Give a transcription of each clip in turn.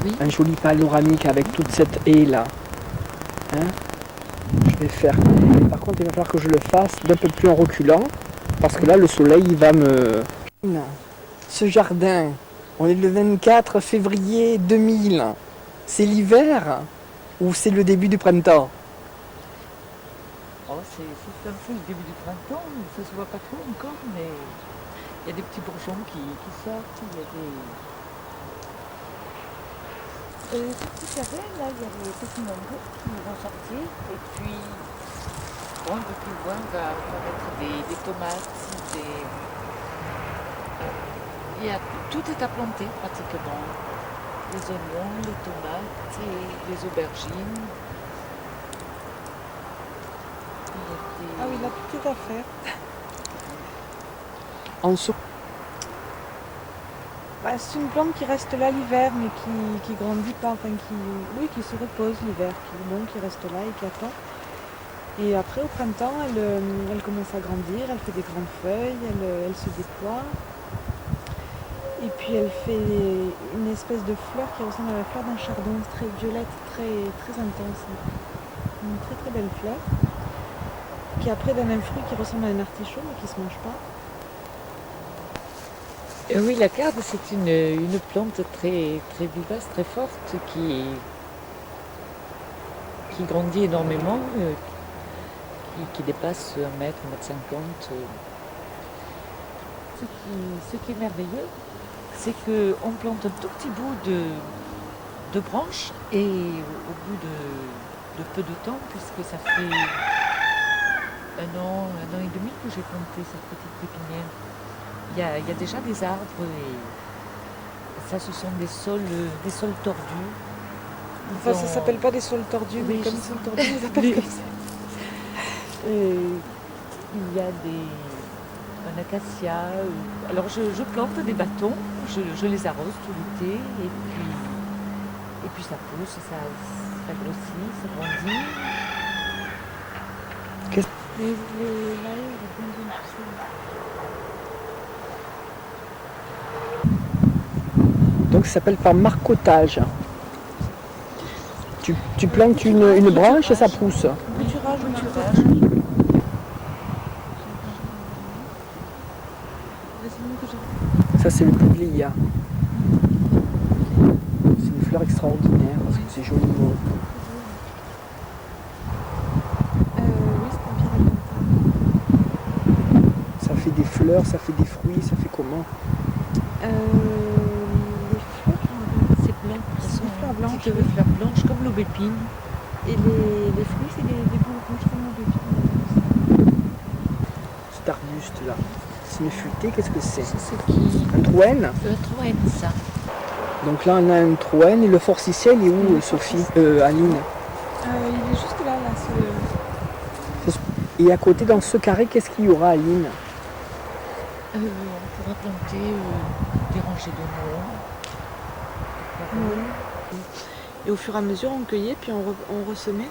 Oui. Un joli panoramique avec toute cette haie là. Hein? Je vais faire. Par contre, il va falloir que je le fasse d'un peu plus en reculant, parce que là, le soleil, il va me... Ce jardin, on est le 24 février 2000. C'est l'hiver ou c'est le début du printemps? Oh, c'est un peu le début du printemps, ça se voit pas trop encore, mais il y a des petits bourgeons qui sortent, il y a des... Tout ce qu'il y avait, là, il y a les petits mangots qui vont sortir, et puis, bon, un peu plus loin, on va mettre des tomates, tout est à planter pratiquement. Les oignons, les tomates, et les aubergines. Ah oui, là, tout est à faire. En ce... Bah, c'est une plante qui reste là l'hiver, mais qui grandit pas, enfin qui se repose l'hiver, qui reste là et qui attend. Et après, au printemps, elle commence à grandir, elle fait des grandes feuilles, elle se déploie. Et puis elle fait une espèce de fleur qui ressemble à la fleur d'un chardon, très violette, très, très intense. Une très très belle fleur, qui après donne un fruit qui ressemble à un artichaut, mais qui se mange pas. Oui, la carde, c'est une plante très, très vivace, très forte, qui grandit énormément, qui dépasse 1 mètre, 1,50 m. Ce qui est merveilleux, c'est qu'on plante un tout petit bout de branche et au bout de peu de temps, puisque ça fait 1 an et demi que j'ai planté cette petite pépinière, il y a déjà des arbres et ça, ce sont des sols tordus. Enfin, ça s'appelle pas des saules tordus, Oui, mais comme je ils sont sais. tordus, ils appellent comme ça. Il y a un acacia. Alors je plante des bâtons, je les arrose tout l'été et puis ça pousse, ça grossit, ça grandit. Mais là, il y a plein de pousser. Donc ça s'appelle par marcottage. Tu plantes une branche et ça pousse. Bouturage ou Bouturage. marcottage. Ça, c'est le Puglia. C'est une fleur extraordinaire parce que c'est joli. Oui, c'est un pyramide. Ça fait des fleurs, ça fait des fruits, ça fait comment? Les fleurs, C'est blanc, C'est des fleurs blanches, petites oui. fleurs blanches comme l'aubépine. et les fruits, c'est des boules rouges comme le bébé. Cet arbuste là. C'est une futée, qu'est-ce que c'est? C'est ce qui... Un troène? Troène, ça. Donc là on a un troène et le forsythia il est où Sophie? Aline? Il est juste là, Et à côté dans ce carré qu'est-ce qu'il y aura Aline? On pourra planter des rangées de noix. Et au fur et à mesure, on cueillait, puis on ressemait.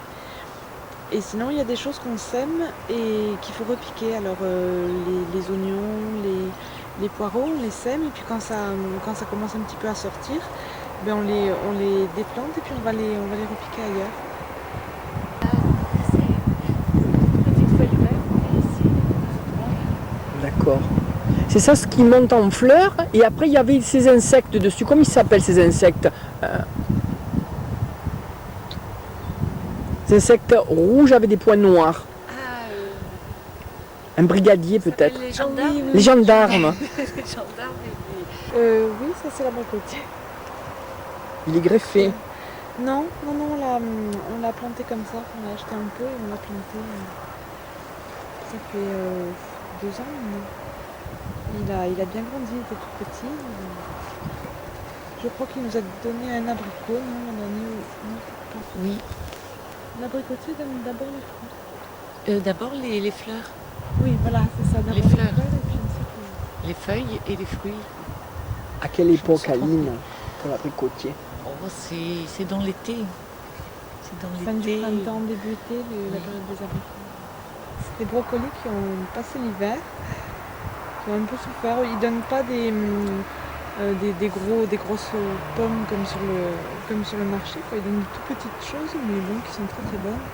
Et sinon, il y a des choses qu'on sème et qu'il faut repiquer. Alors, les oignons, les poireaux, on les sème. Et puis, quand ça commence un petit peu à sortir, ben on les déplante et puis on va les repiquer ailleurs. D'accord. C'est ça ce qui monte en fleurs et après il y avait ces insectes dessus. Comment ils s'appellent ces insectes? Ces insectes rouges avec des points noirs. Un brigadier peut-être. Les gendarmes. Oui, Les gendarmes. Les gendarmes Oui, ça c'est l'abricotier. Il est greffé. Non, on l'a planté comme ça. On a acheté un peu et on l'a planté. Ça fait 2 ans maintenant. Il a bien grandi, il était tout petit. Je crois qu'il nous a donné un abricot, non, l'an dernier. Non, pas. Oui. L'abricotier donne d'abord les fruits. D'abord les fleurs, Oui, voilà, c'est ça. D'abord Les fleurs. et puis ensuite les feuilles et les fruits. À quelle époque Je me suis Aline pour l'abricotier? Oh, c'est dans l'été. C'est dans fin du l'été. printemps, début été, la période des abricots. C'est des brocolis qui ont passé l'hiver, qui ont un peu souffert. Ils donnent pas des grosses pommes comme sur le marché, quoi. Ils donnent de toutes petites choses, mais bon, qui sont très très bonnes.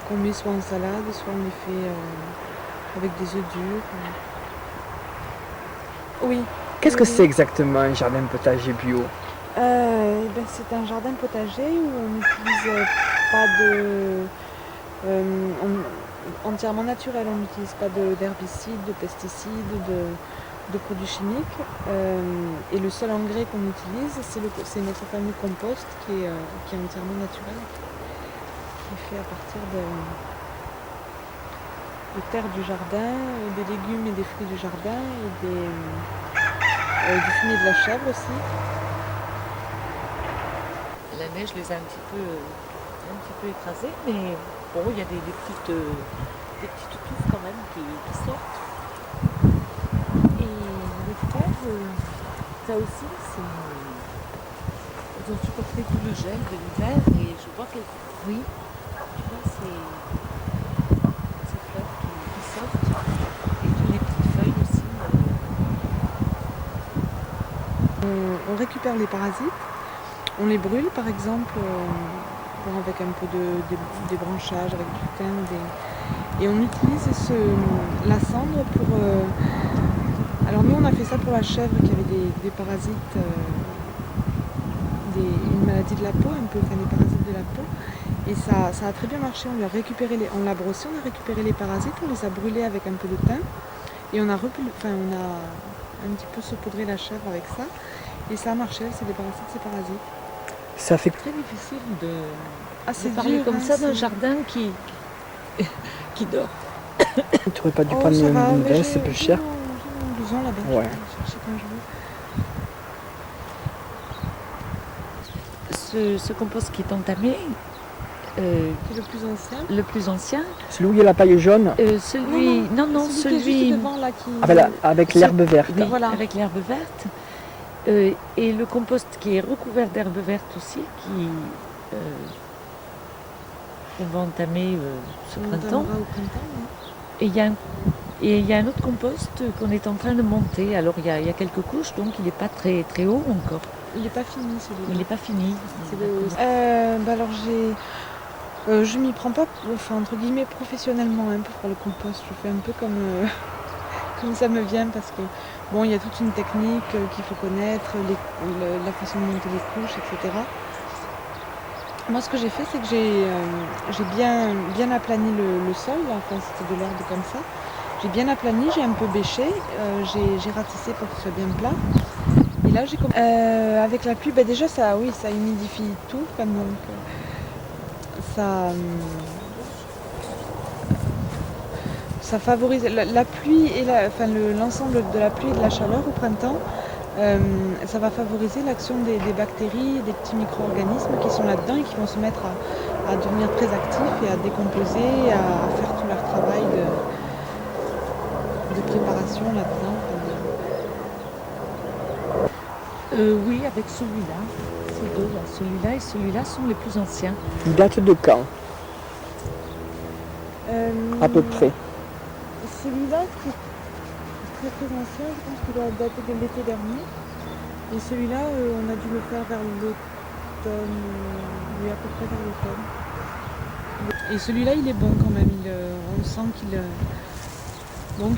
Qu'on met soit en salade, soit on les fait avec des œufs durs. Oui. Qu'est-ce que Oui. c'est exactement un jardin potager bio? C'est un jardin potager où on n'utilise pas de... entièrement naturel, on n'utilise pas d'herbicides, de pesticides, de produits chimiques. Et le seul engrais qu'on utilise, c'est notre fameux compost qui est entièrement naturel, qui est fait à partir de terre du jardin, des légumes et des fruits du jardin, et du fumier de la chèvre aussi. La neige les a un petit peu écrasés, mais bon, il y a des petites touffes quand même qui sortent. Et les fraises, ça aussi, elles ont supporté tout le gel de l'hiver et je vois que oui, tu vois, ces fleurs qui sortent et puis les petites feuilles aussi. On récupère les parasites, on les brûle par exemple, avec un peu de débranchage, avec du thym, et on utilise la cendre pour... Alors nous on a fait ça pour la chèvre qui avait des parasites, une maladie de la peau, un peu, des parasites de la peau, et ça a très bien marché. On l'a brossé, on a récupéré les parasites, on les a brûlés avec un peu de thym, et on a un petit peu saupoudré la chèvre avec ça, et ça a marché, elle s'est débarrassée de ses parasites. Ça fait Très difficile de C'est parler dur, comme hein, ça d'un c'est- jardin qui dort. tu aurais pas dû Oh, prendre ça va, une mais veste, c'est peu cher. j'ai mon blouson là-bas, je Ouais. vais le chercher quand je veux. Ce compost qui est entamé, C'est le plus ancien. le plus ancien, Celui où il y a la paille jaune, celui qui est juste devant là qui... avec Ce- l'herbe verte. oui, Voilà. avec l'herbe verte. Et le compost qui est recouvert d'herbe verte aussi, qu'on va entamer ce On printemps. entamera au printemps, oui. Et il y a un autre compost qu'on est en train de monter. Alors il y a quelques couches, donc il n'est pas très, très haut encore. Il n'est pas fini celui-là. Il n'est pas fini. Alors je m'y prends pas, entre guillemets, professionnellement un peu pour le compost. Je fais un peu comme ça me vient parce que bon, il y a toute une technique qu'il faut connaître, la façon de monter les couches, etc. Moi, ce que j'ai fait, c'est que j'ai bien aplani le sol. Là. Enfin, c'était de l'herbe comme ça. J'ai bien aplani, j'ai un peu bêché, j'ai ratissé pour que ce soit bien plat. Et là, j'ai commencé. Avec la pluie, déjà, ça humidifie tout. Donc, ça favorise la pluie et l'ensemble de la pluie et de la chaleur au printemps. Ça va favoriser l'action des bactéries, des petits micro-organismes qui sont là-dedans et qui vont se mettre à devenir très actifs et à décomposer, à faire tout leur travail de préparation là-dedans. Oui, avec celui-là. Ces deux-là, celui-là et celui-là sont les plus anciens. Il date de quand, à peu près? Celui-là, qui est très très ancien, je pense qu'il doit dater de l'été dernier. Et celui-là, on a dû le faire vers l'automne, oui, à peu près vers l'automne. Et celui-là, il est bon quand même. On sent qu'il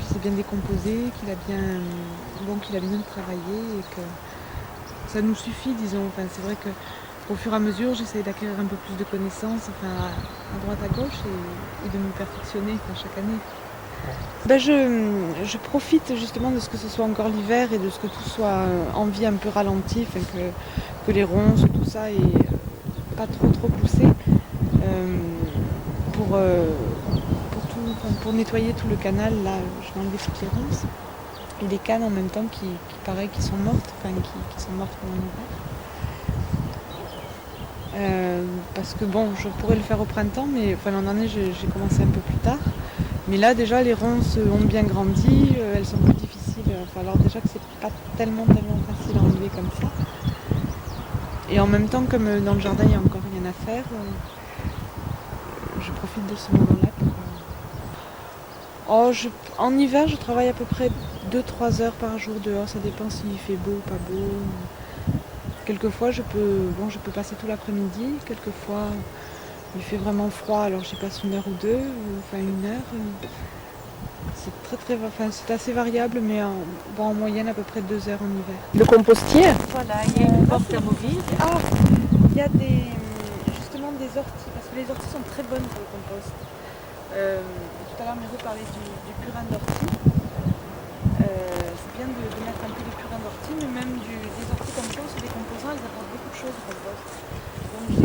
s'est bien décomposé, qu'il a bien travaillé et que ça nous suffit, disons. Enfin, c'est vrai qu'au fur et à mesure, j'essaye d'acquérir un peu plus de connaissances, à droite à gauche, et de me perfectionner chaque année. Je profite justement de ce que ce soit encore l'hiver et de ce que tout soit en vie un peu ralenti, que les ronces, tout ça est pas trop poussé pour nettoyer tout le canal. Là, je vais enlever toutes les ronces et les cannes en même temps qui sont mortes, qui sont mortes pendant l'hiver. Parce que bon, je pourrais le faire au printemps, mais l'an dernier j'ai commencé un peu plus tard. Mais là déjà les ronces ont bien grandi, elles sont plus difficiles. Alors déjà que c'est pas tellement facile à enlever comme ça. Et en même temps, comme dans le jardin il y a encore rien à faire, je profite de ce moment-là En hiver, je travaille à peu près 2-3 heures par jour dehors. Ça dépend s'il fait beau ou pas beau. Quelquefois, je peux passer tout l'après-midi. Quelquefois, il fait vraiment froid, alors j'y passe 1 heure ou 2, enfin 1 heure. C'est assez variable, mais en moyenne à peu près 2 heures en hiver. Le compostier? Voilà, il y a une porte amovible. Ah, il y a justement des orties, parce que les orties sont très bonnes pour le compost. Tout à l'heure, Miro parlait du purin d'ortie. C'est bien de mettre un peu de purin d'ortie, mais même des orties comme ça, c'est des composants, elles apportent beaucoup de choses au compost. Donc j'ai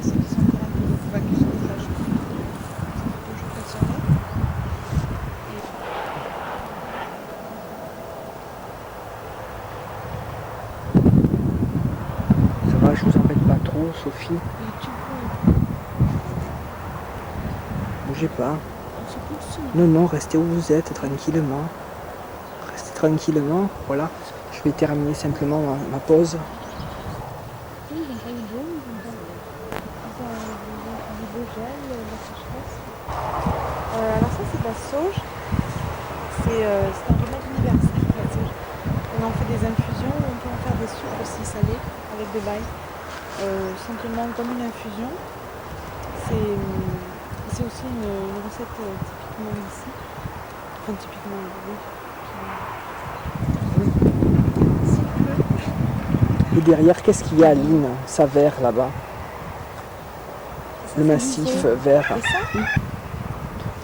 ceux qui sont encore un peu, qui sont déjà chauds. Ça fait 2 jours qu'elles sont là. Ça va, je vous embête pas trop, Sophie. Et tu peux, Bougez pas. on se pousse. Non, non, restez où vous êtes, tranquillement. Restez tranquillement, voilà. Je vais terminer simplement ma pause. Oui, ils ont pas eu d'eau, ils ont du beau gel, la sécheresse. Alors ça c'est de la sauge, c'est un remède universel la sauge. On en fait des infusions, on peut en faire des soupes aussi salées avec de l'ail. Simplement comme une infusion. C'est aussi une recette typiquement ici. Enfin typiquement oui. S'il pleut. Et derrière, qu'est-ce qu'il y a, Aline? Ça vert là-bas. Le massif vert. Et ça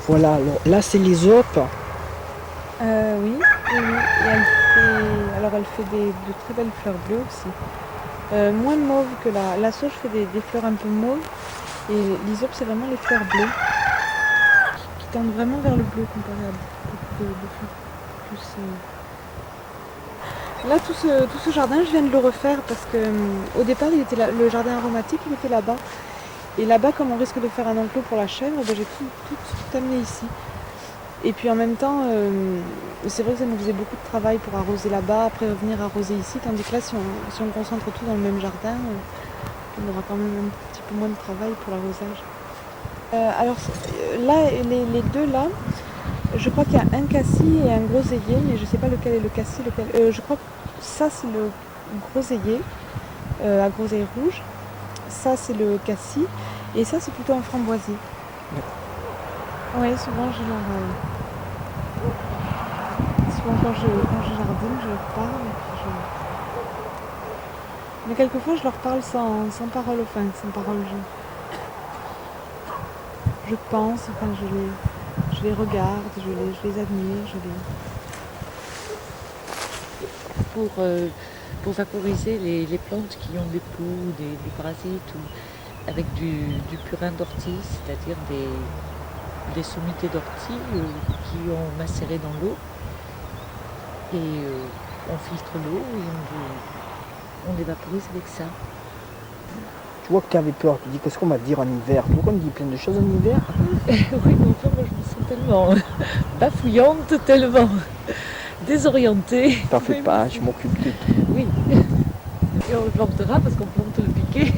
Voilà, alors, là c'est les aupes. Oui. Et elle fait de très belles fleurs bleues aussi. Moins mauve que la sauge fait des fleurs un peu mauves. Et l'hysope, c'est vraiment les fleurs bleues qui tendent vraiment vers le bleu comparé à beaucoup de fleurs plus. Là, tout ce jardin, je viens de le refaire parce que au départ, le jardin aromatique, il était là-bas. Et là-bas, comme on risque de faire un enclos pour la chèvre, j'ai tout amené ici. Et puis en même temps, c'est vrai que ça nous faisait beaucoup de travail pour arroser là-bas, après revenir arroser ici, tandis que là, si on concentre tout dans le même jardin, on aura quand même un petit peu moins de travail pour l'arrosage. Alors là, les deux là, je crois qu'il y a un cassis et un groseillier, mais je ne sais pas lequel est le cassis, je crois que ça c'est le groseillier, à groseille rouge. Ça c'est le cassis, et ça c'est plutôt un framboisier. Oui, souvent je leur... souvent quand je jardine, je leur parle, et puis mais quelquefois je leur parle sans parole, enfin sans parole. Je pense, enfin je les regarde, je les admire, Pour favoriser les plantes qui ont des poux, des parasites, ou avec du purin d'ortie, c'est-à-dire des sommités d'ortie qui ont macéré dans l'eau. Et on filtre l'eau et on l'évaporise avec ça. Tu vois que tu avais peur, tu dis qu'est-ce qu'on va dire en hiver? Pourquoi on dit plein de choses en hiver? Oui, mais enfin, moi je me sens tellement bafouillante, tellement désorientée. T'en fais pas, je m'occupe de tout. Oui. Et on le plantera parce qu'on plante le piquet.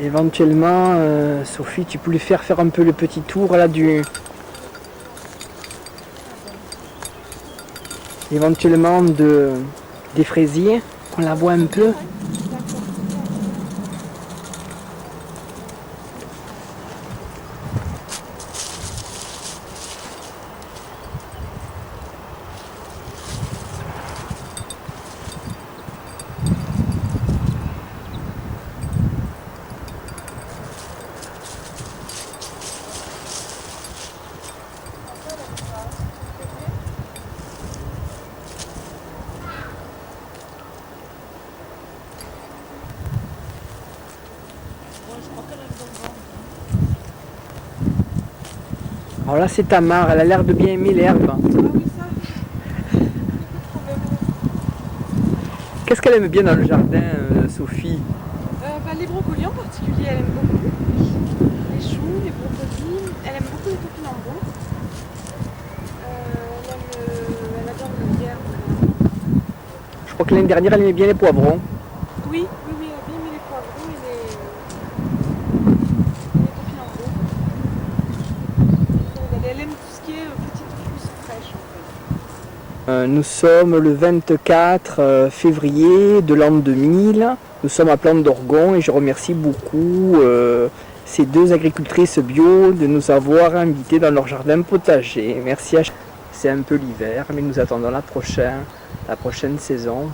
Éventuellement, Sophie, tu peux lui faire un peu le petit tour là éventuellement des fraisiers, qu'on la voit un peu. Alors là, c'est Tamar, elle a l'air de bien aimer l'herbe. Ah oui, ça. Pas de problème. Qu'est-ce qu'elle aime bien dans le jardin, Sophie? Les brocolis en particulier, elle aime beaucoup. Les choux, les brocolis. Elle aime beaucoup les topinambours. Elle adore les herbes. Je crois que l'année dernière, elle aimait bien les poivrons. Oui, elle a bien aimé les poivrons et les topinambours. Elle aime tout ce qui est petites pousses fraîches en fait. Nous sommes le 24 février de l'an 2000. Nous sommes à Plante d'Orgon et je remercie beaucoup ces deux agricultrices bio de nous avoir invités dans leur jardin potager. Merci à chacun. C'est un peu l'hiver, mais nous attendons la prochaine saison.